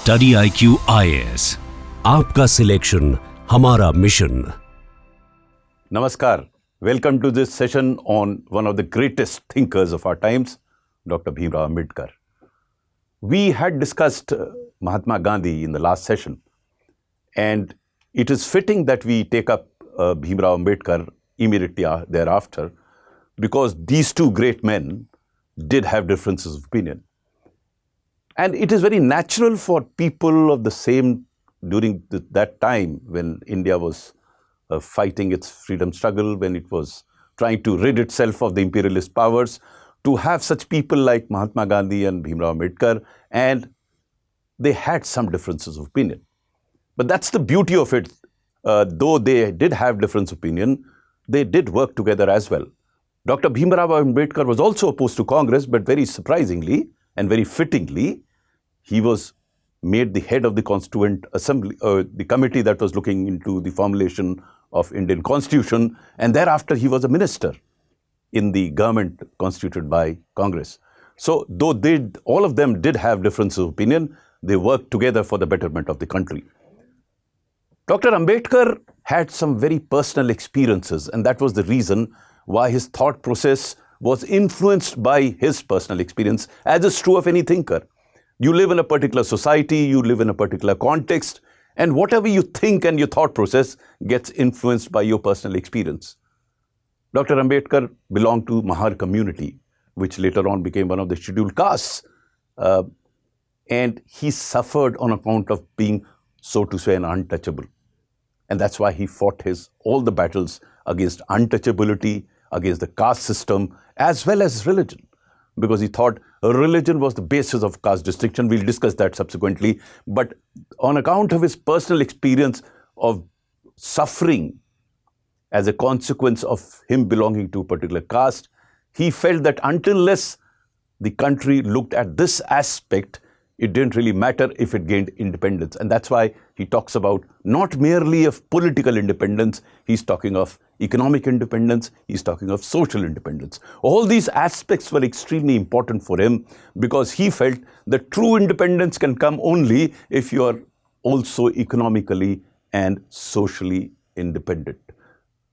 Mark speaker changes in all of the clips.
Speaker 1: StudyIQ IAS, आपका selection हमारा mission.
Speaker 2: Namaskar. Welcome to this session on one of the greatest thinkers of our times, Dr. B R Ambedkar. We had discussed Mahatma Gandhi in the last session, and it is fitting that we take up B R Ambedkar immediately thereafter, because these two great men did have differences of opinion. And it is very natural for people of the same, during that time when India was fighting its freedom struggle, when it was trying to rid itself of the imperialist powers, to have such people like Mahatma Gandhi and B R Ambedkar, and they had some differences of opinion. But that's the beauty of it. Though they did have difference of opinion, they did work together as well. Dr. B R Ambedkar was also opposed to Congress, but very surprisingly and very fittingly, he was made the head of the Constituent Assembly, the committee that was looking into the formulation of Indian Constitution, and thereafter he was a minister in the government constituted by Congress. So though all of them did have differences of opinion, they worked together for the betterment of the country. Dr. Ambedkar had some very personal experiences, and that was the reason why his thought process was influenced by his personal experience, as is true of any thinker. You live in a particular society, you live in a particular context, and whatever you think and your thought process gets influenced by your personal experience. Dr. Ambedkar belonged to Mahar community, which later on became one of the scheduled castes. And he suffered on account of being, so to say, an untouchable. And that's why he fought all the battles against untouchability, against the caste system, as well as religion, because he thought religion was the basis of caste distinction. We'll discuss that subsequently. But on account of his personal experience of suffering as a consequence of him belonging to a particular caste, he felt that unless the country looked at this aspect, it didn't really matter if it gained independence. And that's why he talks about not merely of political independence, he's talking of economic independence, he's talking of social independence. All these aspects were extremely important for him, because he felt that true independence can come only if you are also economically and socially independent.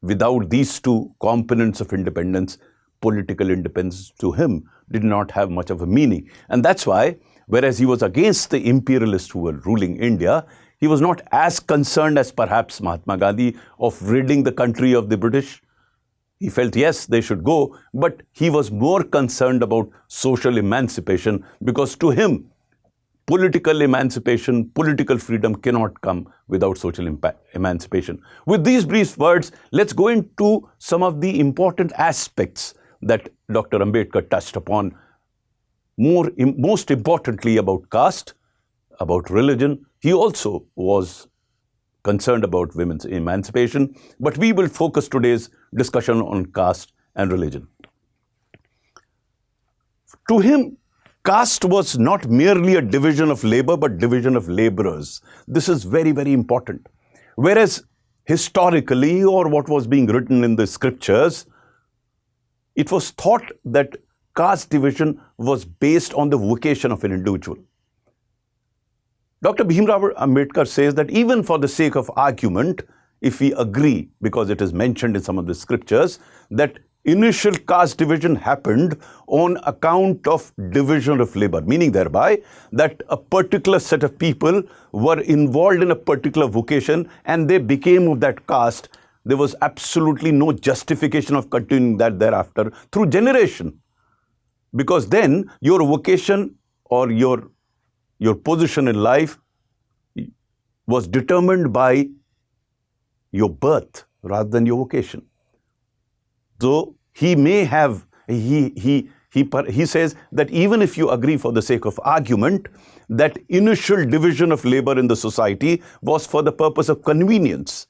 Speaker 2: Without these two components of independence, political independence to him did not have much of a meaning. And that's why, whereas he was against the imperialists who were ruling India, he was not as concerned as perhaps Mahatma Gandhi of ridding the country of the British. He felt, yes, they should go, but he was more concerned about social emancipation, because to him, political emancipation, political freedom cannot come without social emancipation. With these brief words, let's go into some of the important aspects that Dr. Ambedkar touched upon. Most importantly, about caste, about religion. He also was concerned about women's emancipation, but we will focus today's discussion on caste and religion. To him, caste was not merely a division of labor, but division of laborers. This is very, very important. Whereas historically, or what was being written in the scriptures, it was thought that caste division was based on the vocation of an individual. Dr. B R Ambedkar says that even for the sake of argument, if we agree, because it is mentioned in some of the scriptures, that initial caste division happened on account of division of labor, meaning thereby that a particular set of people were involved in a particular vocation and they became of that caste, there was absolutely no justification of continuing that thereafter through generation. Because then your vocation or your position in life was determined by your birth rather than your vocation. So he may have, he says that even if you agree for the sake of argument, that initial division of labor in the society was for the purpose of convenience.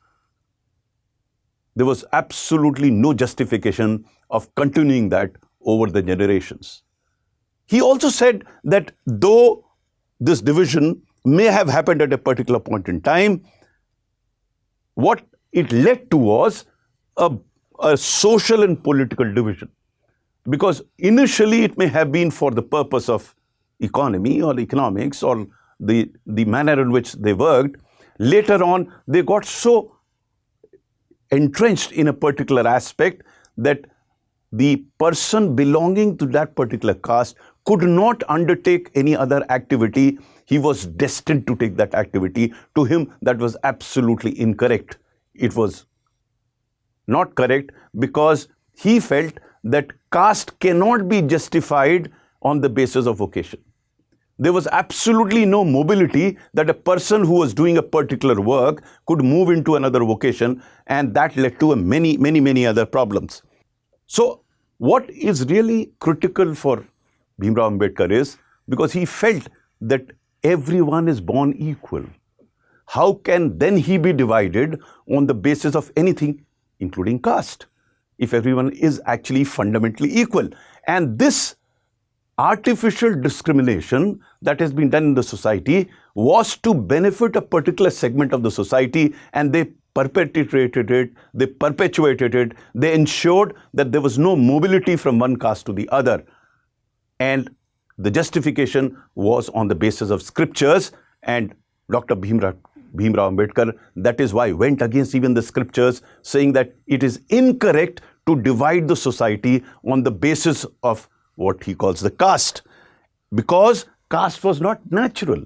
Speaker 2: There was absolutely no justification of continuing that over the generations. He also said that though this division may have happened at a particular point in time, what it led to was a social and political division. Because initially it may have been for the purpose of economy or economics or the manner in which they worked, later on they got so entrenched in a particular aspect that the person belonging to that particular caste could not undertake any other activity. He was destined to take that activity. To him, that was absolutely incorrect. It was not correct because he felt that caste cannot be justified on the basis of vocation. There was absolutely no mobility that a person who was doing a particular work could move into another vocation, and that led to many other problems. So what is really critical for Bhim Rao Ambedkar is, because he felt that everyone is born equal, how can then he be divided on the basis of anything, including caste, if everyone is actually fundamentally equal? And this artificial discrimination that has been done in the society was to benefit a particular segment of the society, and they perpetuated it, they ensured that there was no mobility from one caste to the other. And the justification was on the basis of scriptures, and Dr. Bhim Rao Ambedkar, that is why, went against even the scriptures, saying that it is incorrect to divide the society on the basis of what he calls the caste, because caste was not natural.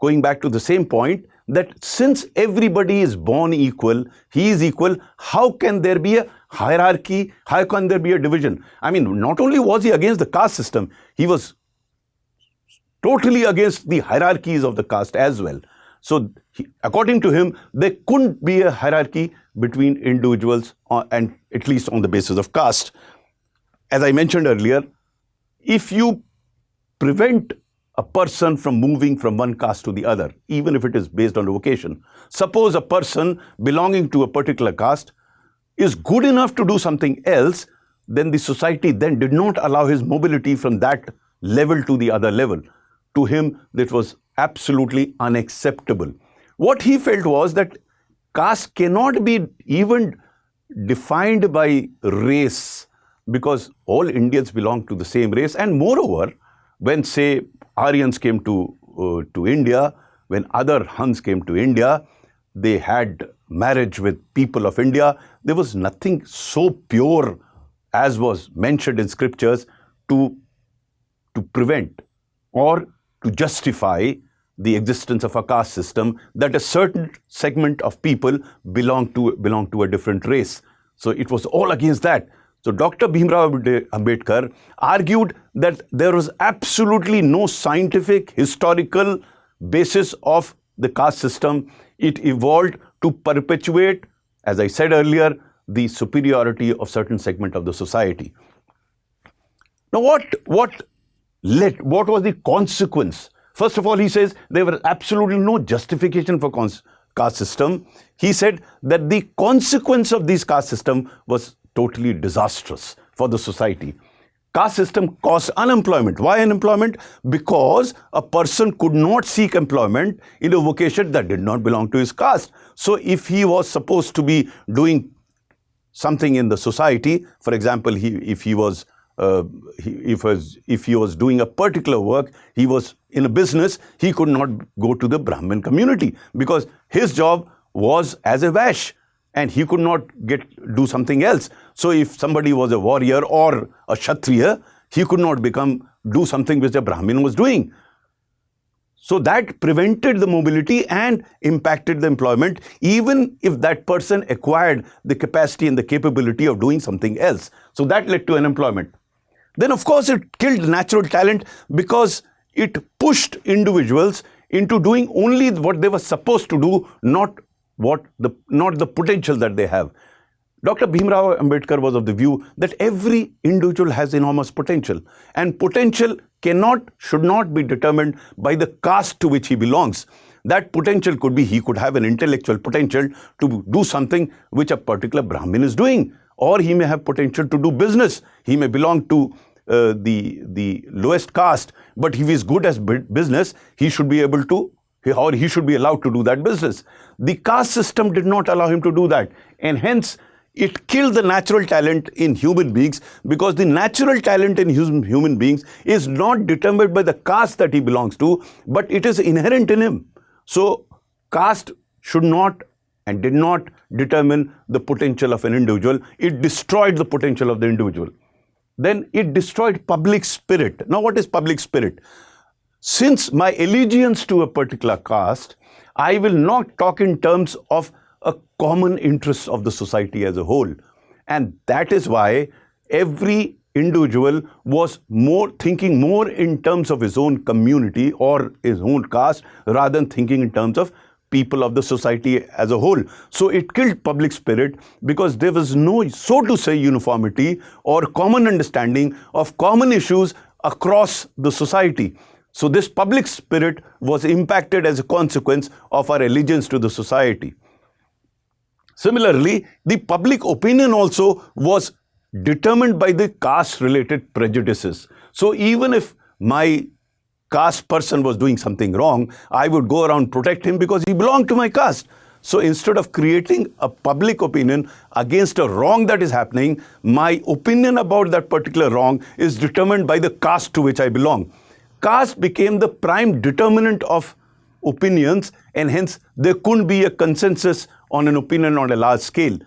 Speaker 2: Going back to the same point, that since everybody is born equal, he is equal, how can there be a hierarchy? How can there be a division? I mean, not only was he against the caste system, he was totally against the hierarchies of the caste as well. So according to him, there couldn't be a hierarchy between individuals, and at least on the basis of caste. As I mentioned earlier, if you prevent a person from moving from one caste to the other, even if it is based on a vocation, suppose a person belonging to a particular caste is good enough to do something else, then the society then did not allow his mobility from that level to the other level. To him, that was absolutely unacceptable. What he felt was that caste cannot be even defined by race, because all Indians belong to the same race. And moreover, when, say, Aryans came to India, when other Huns came to India, they had marriage with people of India. There was nothing so pure as was mentioned in scriptures to prevent or to justify the existence of a caste system, that a certain segment of people belong to a different race. So it was all against that. So Dr. Bhim Rao Ambedkar argued that there was absolutely no scientific, historical basis of the caste system. It evolved to perpetuate, as I said earlier, the superiority of certain segment of the society. Now what was the consequence? First of all, he says there was absolutely no justification for caste system. He said that the consequence of this caste system was totally disastrous for the society. Caste system caused unemployment. Why unemployment? Because a person could not seek employment in a vocation that did not belong to his caste. So if he was supposed to be doing something in the society, for example, if he was doing a particular work, he was in a business, he could not go to the Brahmin community because his job was as a Vash, and he could not do something else. So if somebody was a warrior or a Kshatriya, he could not do something which a Brahmin was doing. So that prevented the mobility and impacted the employment, even if that person acquired the capacity and the capability of doing something else. So that led to unemployment. Then, of course, it killed natural talent because it pushed individuals into doing only what they were supposed to do, not the potential that they have. Dr. Bhim Rao Ambedkar was of the view that every individual has enormous potential, and potential should not be determined by the caste to which he belongs. That potential could be, he could have an intellectual potential to do something which a particular Brahmin is doing, or he may have potential to do business. He may belong to the lowest caste, but if he is good at business, he should be able to, or he should be allowed to do that business. The caste system did not allow him to do that, and hence it killed the natural talent in human beings, because the natural talent in human beings is not determined by the caste that he belongs to, but it is inherent in him. So caste should not and did not determine the potential of an individual. It destroyed the potential of the individual. Then it destroyed public spirit. Now, what is public spirit? Since my allegiance to a particular caste, I will not talk in terms of a common interest of the society as a whole. And that is why every individual was thinking more in terms of his own community or his own caste, rather than thinking in terms of people of the society as a whole. So it killed public spirit, because there was no, so to say, uniformity or common understanding of common issues across the society. So this public spirit was impacted as a consequence of our allegiance to the society. Similarly, the public opinion also was determined by the caste-related prejudices. So even if my caste person was doing something wrong, I would go around protect him because he belonged to my caste. So instead of creating a public opinion against a wrong that is happening, my opinion about that particular wrong is determined by the caste to which I belong. Caste became the prime determinant of opinions, and hence there couldn't be a consensus on an opinion on a large scale.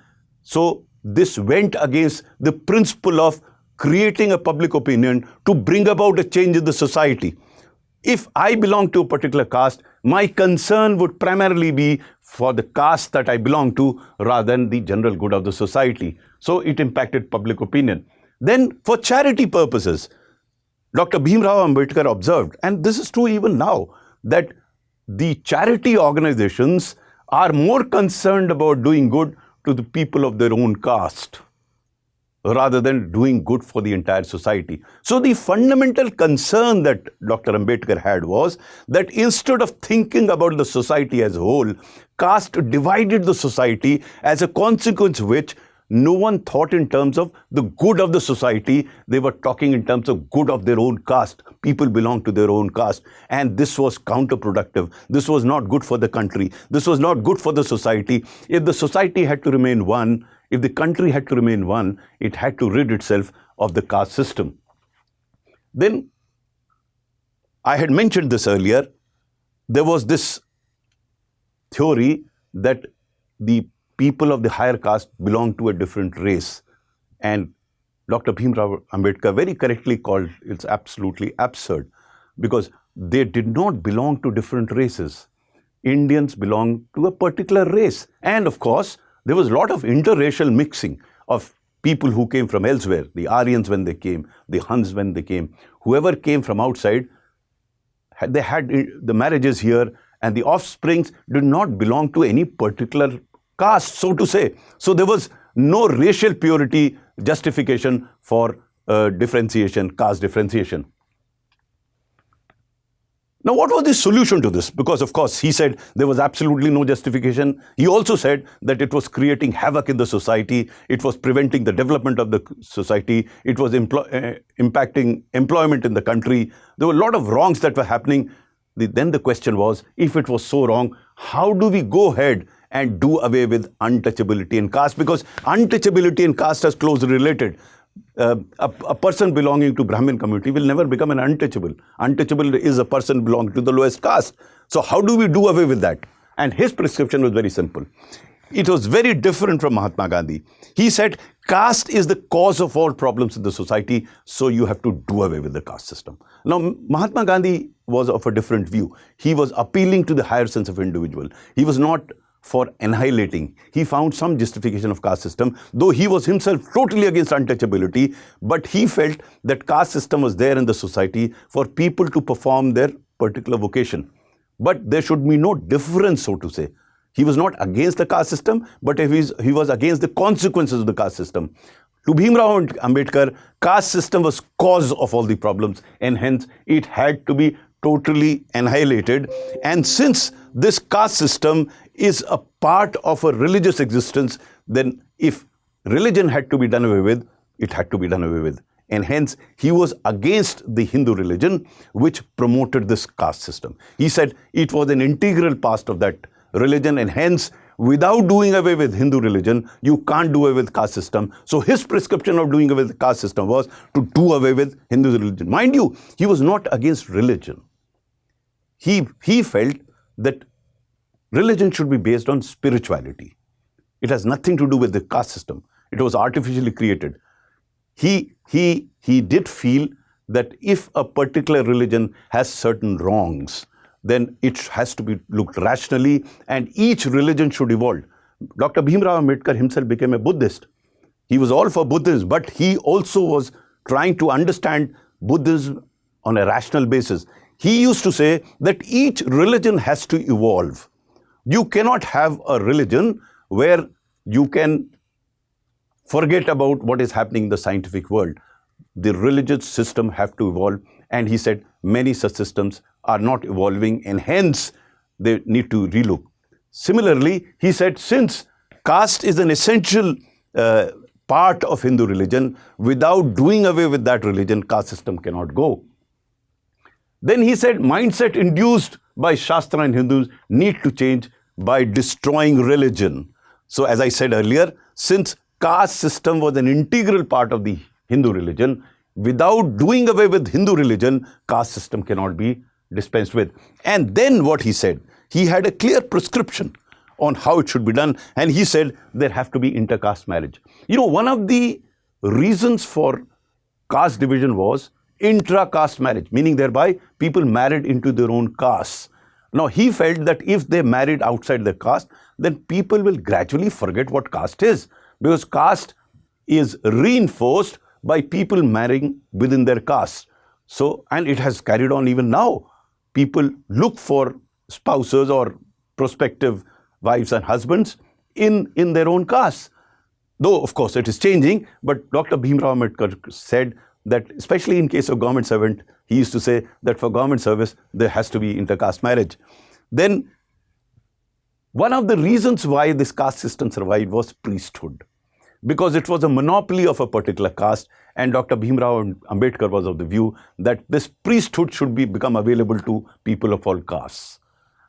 Speaker 2: So this went against the principle of creating a public opinion to bring about a change in the society. If I belong to a particular caste, my concern would primarily be for the caste that I belong to rather than the general good of the society. So it impacted public opinion. Then for charity purposes, Dr. B R Ambedkar observed, and this is true even now, that the charity organizations are more concerned about doing good to the people of their own caste rather than doing good for the entire society. So the fundamental concern that Dr. Ambedkar had was that instead of thinking about the society as a whole, caste divided the society, as a consequence of which no one thought in terms of the good of the society. They were talking in terms of good of their own caste. People belong to their own caste. And this was counterproductive. This was not good for the country. This was not good for the society. If the society had to remain one, if the country had to remain one, it had to rid itself of the caste system. Then, I had mentioned this earlier, there was this theory that the people of the higher caste belong to a different race. And Dr. B R Ambedkar very correctly called it's absolutely absurd, because they did not belong to different races. Indians belong to a particular race. And of course, there was a lot of interracial mixing of people who came from elsewhere. The Aryans when they came, the Huns when they came, whoever came from outside, they had the marriages here, and the offsprings did not belong to any particular caste, so to say. So there was no racial purity justification for differentiation, caste differentiation. Now, what was the solution to this? Because, of course, he said there was absolutely no justification. He also said that it was creating havoc in the society. It was preventing the development of the society. It was impacting employment in the country. There were a lot of wrongs that were happening. Then the question was, if it was so wrong, how do we go ahead and do away with untouchability in caste? Because untouchability in caste is closely related. A person belonging to Brahmin community will never become an untouchable. Untouchable is a person belonging to the lowest caste. So how do we do away with that? And his prescription was very simple. It was very different from Mahatma Gandhi. He said, caste is the cause of all problems in the society, so you have to do away with the caste system. Now, Mahatma Gandhi was of a different view. He was appealing to the higher sense of individual. He was not for annihilating. He found some justification of caste system, though he was himself totally against untouchability, but he felt that caste system was there in the society for people to perform their particular vocation. But there should be no difference, so to say. He was not against the caste system, but he was against the consequences of the caste system. To B R Ambedkar, caste system was cause of all the problems, and hence it had to be totally annihilated. And since this caste system is a part of a religious existence, then if religion had to be done away with, it had to be done away with. And hence, he was against the Hindu religion, which promoted this caste system. He said it was an integral part of that religion, and hence, without doing away with Hindu religion, you can't do away with caste system. So his prescription of doing away with the caste system was to do away with Hindu religion. Mind you, he was not against religion. He felt that religion should be based on spirituality. It has nothing to do with the caste system. It was artificially created. He did feel that if a particular religion has certain wrongs, then it has to be looked rationally, and each religion should evolve. Dr. B R Ambedkar himself became a Buddhist. He was all for Buddhism, but he also was trying to understand Buddhism on a rational basis. He used to say that each religion has to evolve. You cannot have a religion where you can forget about what is happening in the scientific world. The religious system have to evolve, and he said many such systems are not evolving, and hence they need to relook. Similarly, he said since caste is an essential part of Hindu religion, without doing away with that religion, caste system cannot go. Then he said mindset induced by Shastra and Hindus need to change by destroying religion. So as I said earlier, since caste system was an integral part of the Hindu religion, without doing away with Hindu religion, caste system cannot be dispensed with. And then what he said, he had a clear prescription on how it should be done, and he said there have to be intercaste marriage. You know, one of the reasons for caste division was intra-caste marriage, meaning thereby people married into their own castes. Now, he felt that if they married outside their caste, then people will gradually forget what caste is, because caste is reinforced by people marrying within their caste. So, and it has carried on even now. People look for spouses or prospective wives and husbands in their own caste. Though, of course, it is changing, but Dr. B R Ambedkar said that, especially in case of government servant, he used to say that for government service, there has to be intercaste marriage. Then, one of the reasons why this caste system survived was priesthood, because it was a monopoly of a particular caste, and Dr. B R Ambedkar was of the view that this priesthood should become available to people of all castes.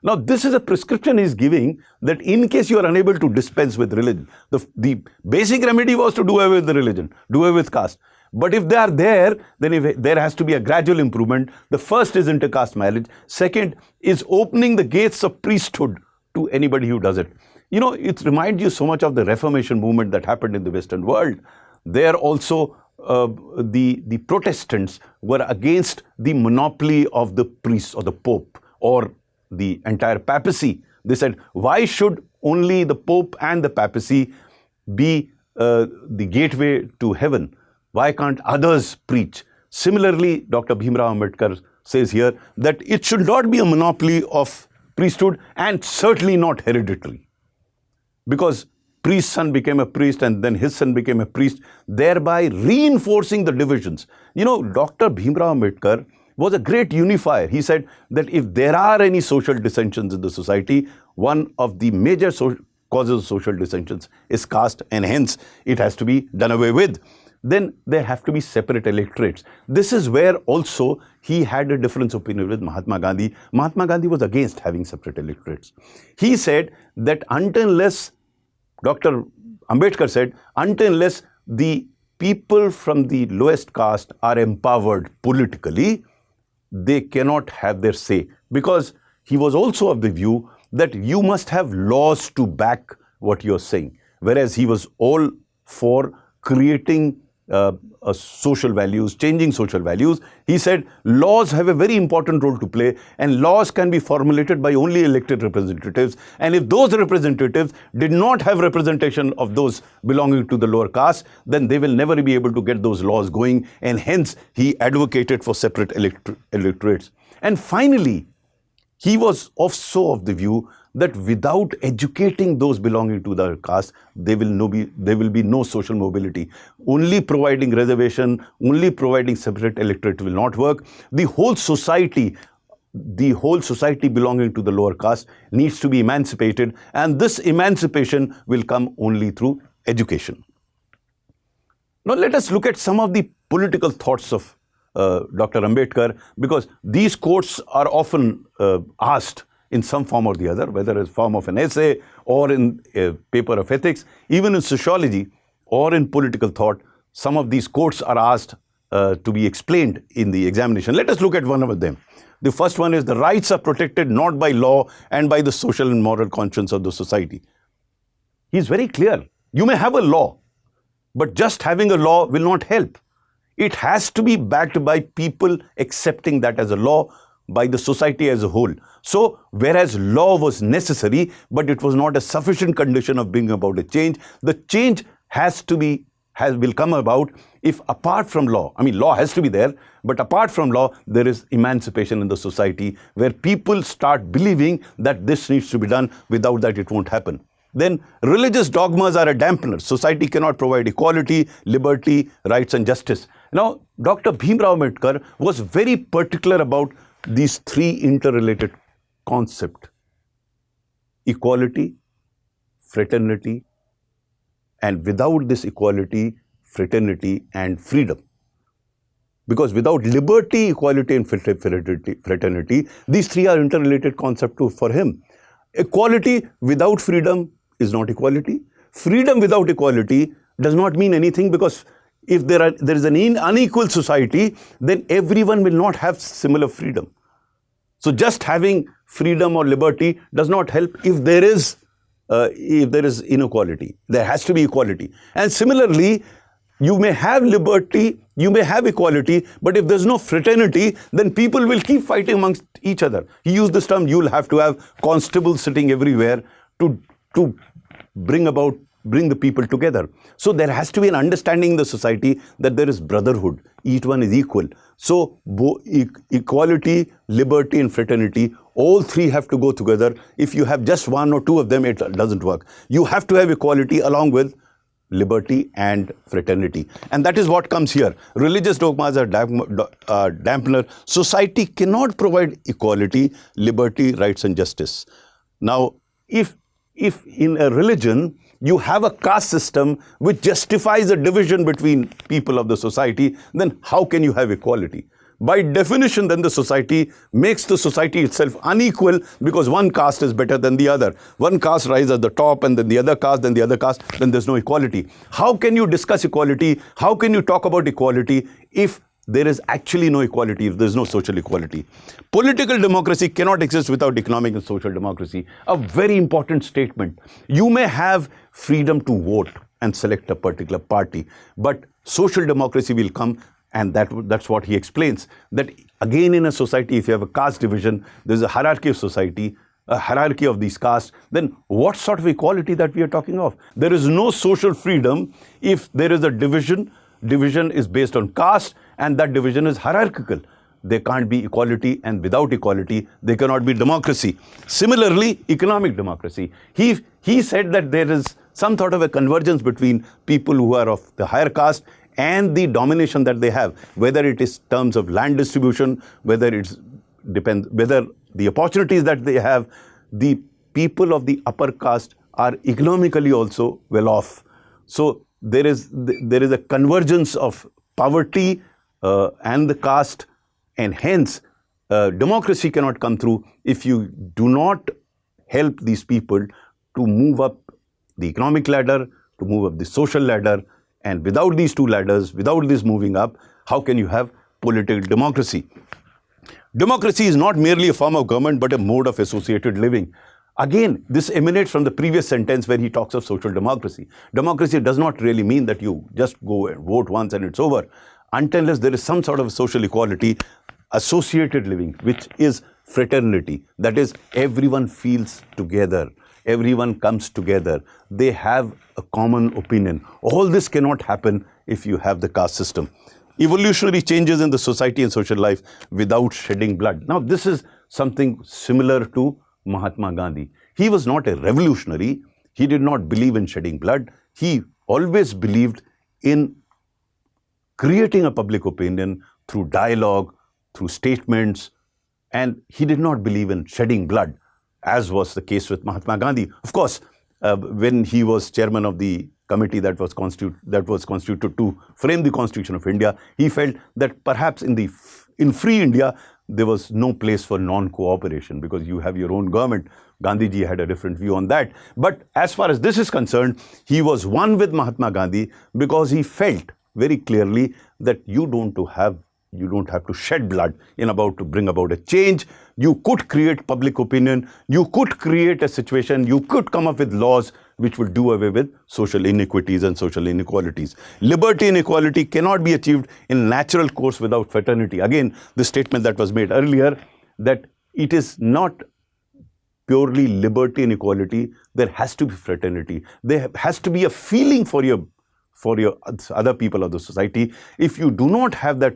Speaker 2: Now, this is a prescription he is giving, that in case you are unable to dispense with religion, the basic remedy was to do away with the religion, do away with caste. But if they are there, then there has to be a gradual improvement. The first is intercaste marriage. Second is opening the gates of priesthood to anybody who does it. You know, it reminds you so much of the Reformation movement that happened in the Western world. There also, the Protestants were against the monopoly of the priests or the Pope or the entire papacy. They said, why should only the Pope and the papacy be the gateway to heaven? Why can't others preach? Similarly, Dr. B R Ambedkar says here that it should not be a monopoly of priesthood, and certainly not hereditary. Because priest's son became a priest and then his son became a priest, thereby reinforcing the divisions. You know, Dr. B R Ambedkar was a great unifier. He said that if there are any social dissensions in the society, one of the major causes of social dissensions is caste, and hence it has to be done away with. Then there have to be separate electorates. This is where also he had a different opinion with Mahatma Gandhi. Mahatma Gandhi was against having separate electorates. He said that unless, Dr. Ambedkar said, unless the people from the lowest caste are empowered politically, they cannot have their say. Because he was also of the view that you must have laws to back what you're saying. Whereas he was all for creating social values, changing social values. He said laws have a very important role to play, and laws can be formulated by only elected representatives. And if those representatives did not have representation of those belonging to the lower caste, then they will never be able to get those laws going. And hence, he advocated for separate electorates. And finally, he was also of the view that without educating those belonging to the caste, there will be no social mobility. Only providing reservation, only providing separate electorate will not work. The whole society belonging to the lower caste needs to be emancipated, and this emancipation will come only through education. Now let us look at some of the political thoughts of Dr. Ambedkar, because these quotes are often asked in some form or the other, whether it's form of an essay or in a paper of ethics, even in sociology or in political thought, some of these quotes are asked to be explained in the examination. Let us look at one of them. The first one is, the rights are protected not by law and by the social and moral conscience of the society. He is very clear. You may have a law, but just having a law will not help. It has to be backed by people accepting that as a law, by the society as a whole. So, whereas law was necessary, but it was not a sufficient condition of bringing about a change, the change will come about if, apart from law, law has to be there, but apart from law, there is emancipation in the society where people start believing that this needs to be done. Without that, it won't happen. Then religious dogmas are a dampener. Society cannot provide equality, liberty, rights and justice. Now, Dr. B R Ambedkar was very particular about these three interrelated concepts: equality, fraternity, and without this equality, fraternity and freedom. Because without liberty, equality and fraternity, these three are interrelated concepts too for him. Equality without freedom is not equality. Freedom without equality does not mean anything, because if there is an unequal society, then everyone will not have similar freedom. So just having freedom or liberty does not help if there is inequality. There has to be equality. And similarly, you may have liberty, you may have equality, but if there's no fraternity, then people will keep fighting amongst each other. He used this term, you'll have to have constables sitting everywhere to bring the people together. So there has to be an understanding in the society that there is brotherhood. Each one is equal. So equality, liberty and fraternity, all three have to go together. If you have just one or two of them, it doesn't work. You have to have equality along with liberty and fraternity. And that is what comes here. Religious dogmas are dampener. Society cannot provide equality, liberty, rights and justice. Now, if in a religion, you have a caste system which justifies a division between people of the society, then how can you have equality? By definition, then the society makes the society itself unequal, because one caste is better than the other. One caste rises at the top and then the other caste, then there's no equality. How can you discuss equality? How can you talk about equality if there is actually no equality, if there's no social equality? Political democracy cannot exist without economic and social democracy. A very important statement. You may have freedom to vote and select a particular party, but social democracy will come. And that's what he explains, that again in a society, if you have a caste division, there's a hierarchy of society, a hierarchy of these castes, then what sort of equality that we are talking of? There is no social freedom if there is a division. Division is based on caste, and that division is hierarchical. There can't be equality, and without equality, there cannot be democracy. Similarly, economic democracy. He said that there is some sort of a convergence between people who are of the higher caste and the domination that they have, whether it is terms of land distribution, whether the opportunities that they have. The people of the upper caste are economically also well off. So there is a convergence of poverty and the caste, and hence democracy cannot come through if you do not help these people to move up the economic ladder, to move up the social ladder. And without these two ladders, without this moving up, how can you have political democracy? Democracy is not merely a form of government, but a mode of associated living. Again, this emanates from the previous sentence where he talks of social democracy. Democracy does not really mean that you just go and vote once and it's over. Unless there is some sort of social equality, associated living, which is fraternity. That is, everyone feels together. Everyone comes together. They have a common opinion. All this cannot happen if you have the caste system. Evolutionary changes in the society and social life without shedding blood. Now, this is something similar to Mahatma Gandhi. He was not a revolutionary. He did not believe in shedding blood. He always believed in creating a public opinion through dialogue, through statements, and he did not believe in shedding blood, as was the case with Mahatma Gandhi. Of course, when he was chairman of the committee that was constituted to frame the Constitution of India, he felt that perhaps in free India, there was no place for non-cooperation because you have your own government. Gandhiji had a different view on that. But as far as this is concerned, he was one with Mahatma Gandhi because he felt very clearly that you don't have to shed blood to bring about a change. You could create public opinion. You could create a situation. You could come up with laws which will do away with social inequities and social inequalities. Liberty and equality cannot be achieved in natural course without fraternity. Again, the statement that was made earlier, that it is not purely liberty and equality. There has to be fraternity. There has to be a feeling for your other people of the society. If you do not have that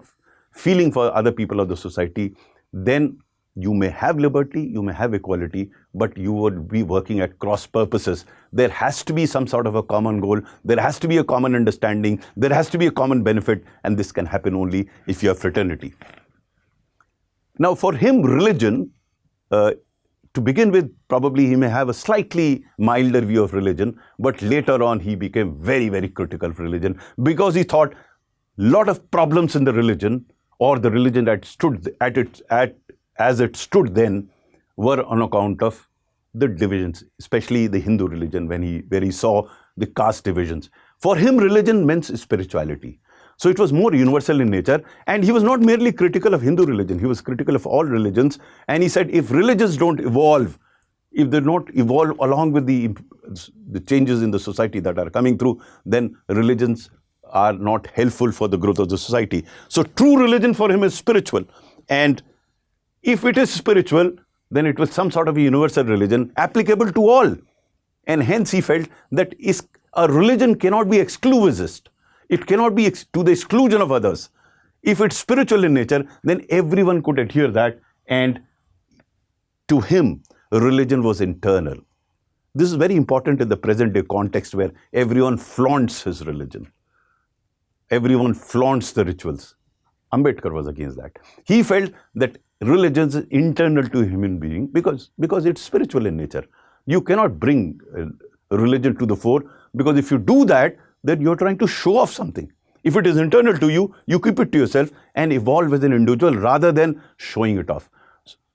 Speaker 2: feeling for other people of the society, then you may have liberty, you may have equality, but you would be working at cross purposes. There has to be some sort of a common goal. There has to be a common understanding. There has to be a common benefit. And this can happen only if you have fraternity. Now, for him, religion, to begin with, probably he may have a slightly milder view of religion, but later on he became very, very critical of religion because he thought a lot of problems in the religion, or the religion that stood as it stood then, were on account of the divisions, especially the Hindu religion, where he saw the caste divisions. For him, religion meant spirituality. So it was more universal in nature, and he was not merely critical of Hindu religion, he was critical of all religions. And he said, if religions don't evolve, if they don't evolve along with the changes in the society that are coming through, then religions are not helpful for the growth of the society. So true religion for him is spiritual. And if it is spiritual, then it was some sort of a universal religion applicable to all. And hence he felt that a religion cannot be exclusivist. It cannot be to the exclusion of others. If it's spiritual in nature, then everyone could adhere that. And to him, religion was internal. This is very important in the present day context where everyone flaunts his religion. Everyone flaunts the rituals. Ambedkar was against that. He felt that religion is internal to a human being because it's spiritual in nature. You cannot bring religion to the fore, because if you do that, then you're trying to show off something. If it is internal to you, you keep it to yourself and evolve as an individual rather than showing it off.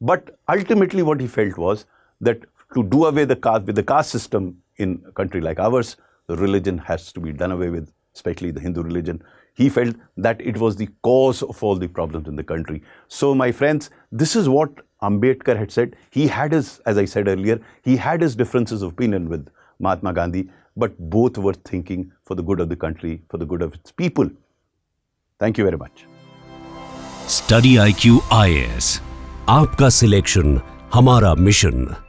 Speaker 2: But ultimately what he felt was that to do away with the caste system in a country like ours, the religion has to be done away with, especially the Hindu religion. He felt that it was the cause of all the problems in the country. So my friends, this is what Ambedkar had said. He had his, as I said earlier, he had his differences of opinion with Mahatma Gandhi, but both were thinking for the good of the country, for the good of its people. Thank you very much.
Speaker 1: StudyIQ IAS, आपका selection हमारा mission.